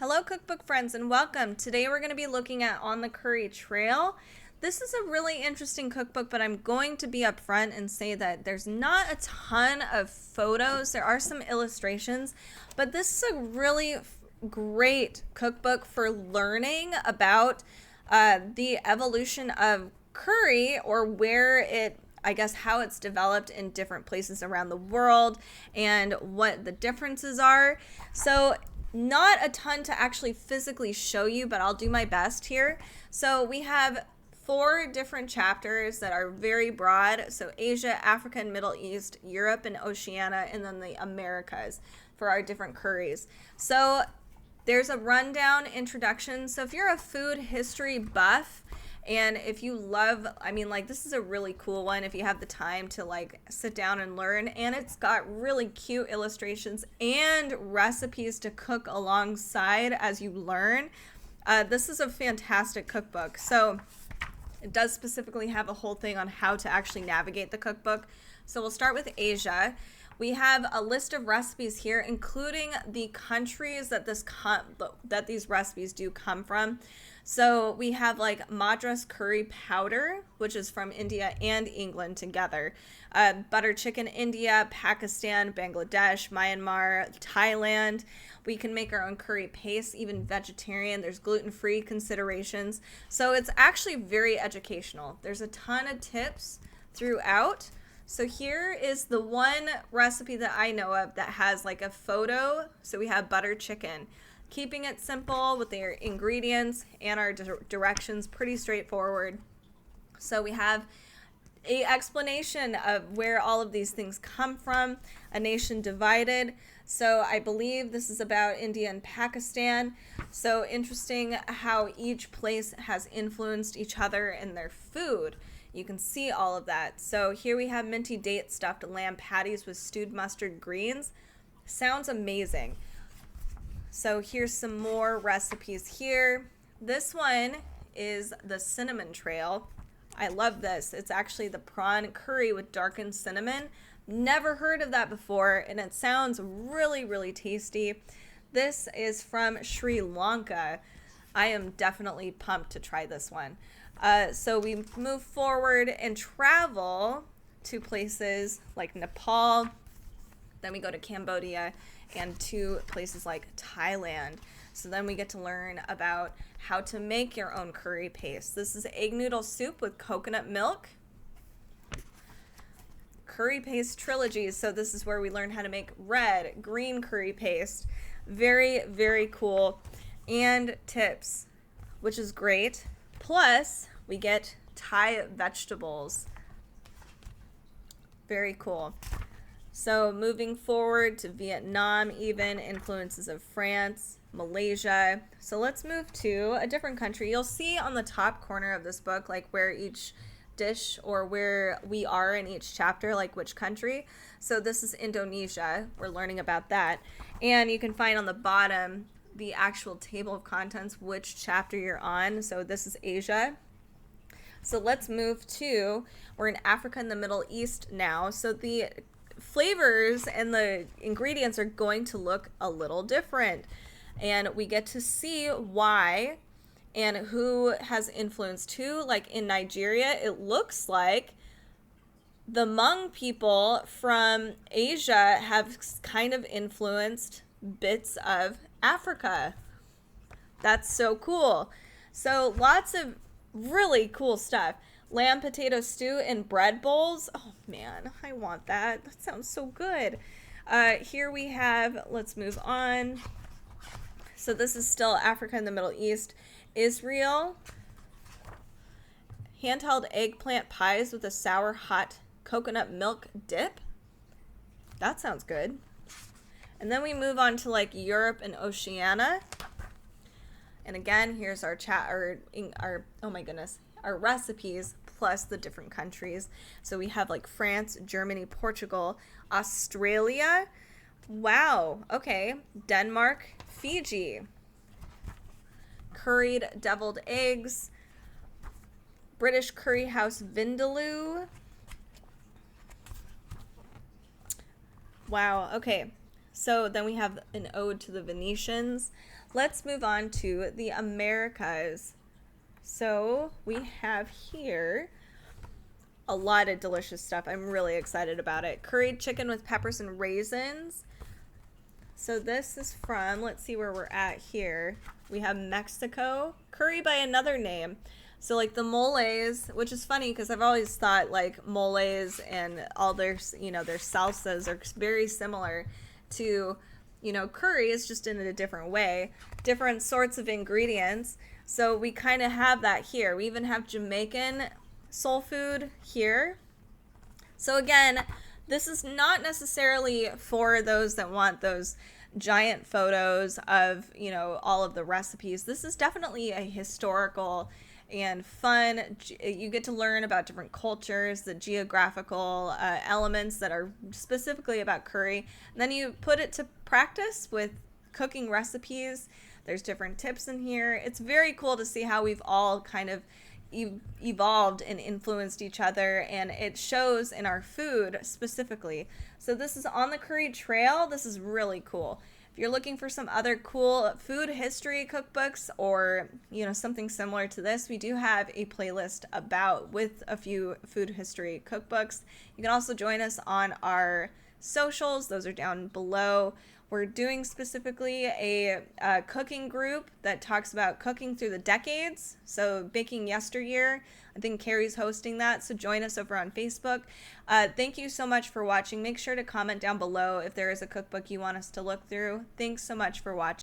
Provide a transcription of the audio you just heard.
Hello, cookbook friends, and welcome. Today we're going to be looking at On the Curry Trail. This is a really interesting cookbook, but I'm going to be upfront and say that there's not a ton of photos. There are some illustrations, but this is a really great cookbook for learning about the evolution of curry, or where it, I guess, how it's developed in different places around the world and what the differences are. So not a ton to actually physically show you, but I'll do my best here. So we have 4 different chapters that are very broad. So Asia, Africa and Middle East, Europe and Oceania, and then the Americas for our different curries. So there's a rundown introduction. So if you're a food history buff, and if you love, this is a really cool one if you have the time to sit down and learn. And it's got really cute illustrations and recipes to cook alongside as you learn. This is a fantastic cookbook. So it does specifically have a whole thing on how to actually navigate the cookbook. So we'll start with Asia. We have a list of recipes here, including the countries that these recipes do come from. So we have Madras curry powder, which is from India and England together. Butter chicken, India, Pakistan, Bangladesh, Myanmar, Thailand. We can make our own curry paste, even vegetarian. There's gluten-free considerations. So it's actually very educational. There's a ton of tips throughout. So here is the one recipe that I know of that has a photo. So we have butter chicken. Keeping it simple with their ingredients and our directions, pretty straightforward. So we have a explanation of where all of these things come from. A nation divided. So I believe this is about India and Pakistan. So interesting how each place has influenced each other in their food. You can see all of that. So here we have minty date stuffed lamb patties with stewed mustard greens. Sounds amazing. So here's some more recipes here. This one is the cinnamon trail. I love this. It's actually the prawn curry with darkened cinnamon. Never heard of that before, and it sounds really, really tasty. This is from Sri Lanka. I am definitely pumped to try this one. So we move forward and travel to places like Nepal. Then we go to Cambodia and to places like Thailand. So then we get to learn about how to make your own curry paste. This is egg noodle soup with coconut milk. Curry paste trilogies. So this is where we learn how to make red, green curry paste. Very, very cool. And tips, which is great. Plus, we get Thai vegetables. Very cool. So moving forward to Vietnam, even influences of France, Malaysia. So let's move to a different country. You'll see on the top corner of this book, where each dish or where we are in each chapter, which country. So this is Indonesia. We're learning about that. And you can find on the bottom the actual table of contents, which chapter you're on. So this is Asia. So let's move to, we're in Africa and the Middle East now. So the flavors and the ingredients are going to look a little different, and we get to see why and who has influenced who. In Nigeria, it looks like the Hmong people from Asia have kind of influenced bits of Africa. That's so cool. So lots of really cool stuff. Lamb potato stew in bread bowls. Oh man, I want that. That sounds so good. Here we have, let's move on. So this is still Africa and the Middle East. Israel. Handheld eggplant pies with a sour hot coconut milk dip. That sounds good. And then we move on to Europe and Oceania. And again, here's our our recipes plus the different countries. So we have France, Germany, Portugal, Australia. Wow. Okay. Denmark, Fiji. Curried deviled eggs. British curry house vindaloo. Wow. Okay. So then we have an ode to the Venetians. let's move on to the Americas. So we have here a lot of delicious stuff. I'm really excited about it. Curried chicken with peppers and raisins. So this is from, let's see where we're at here. We have Mexico. Curry by another name. So like the moles, which is funny because I've always thought like moles and all their, their salsas are very similar to, curry is just in a different way, different sorts of ingredients. So we kind of have that here. We even have Jamaican soul food here. So again, this is not necessarily for those that want those giant photos of, all of the recipes. This is definitely a historical and fun. You get to learn about different cultures, the geographical elements that are specifically about curry. And then you put it to practice with cooking recipes. There's different tips in here. It's very cool to see how we've all kind of evolved and influenced each other, and it shows in our food specifically. So this is on the curry trail. This is really cool. If you're looking for some other cool food history cookbooks or something similar to this, we do have a playlist with a few food history cookbooks. You can also join us on our socials. Those are down below. We're doing specifically a cooking group that talks about cooking through the decades. So baking yesteryear. I think Carrie's hosting that. So join us over on Facebook. Thank you so much for watching. Make sure to comment down below if there is a cookbook you want us to look through. Thanks so much for watching.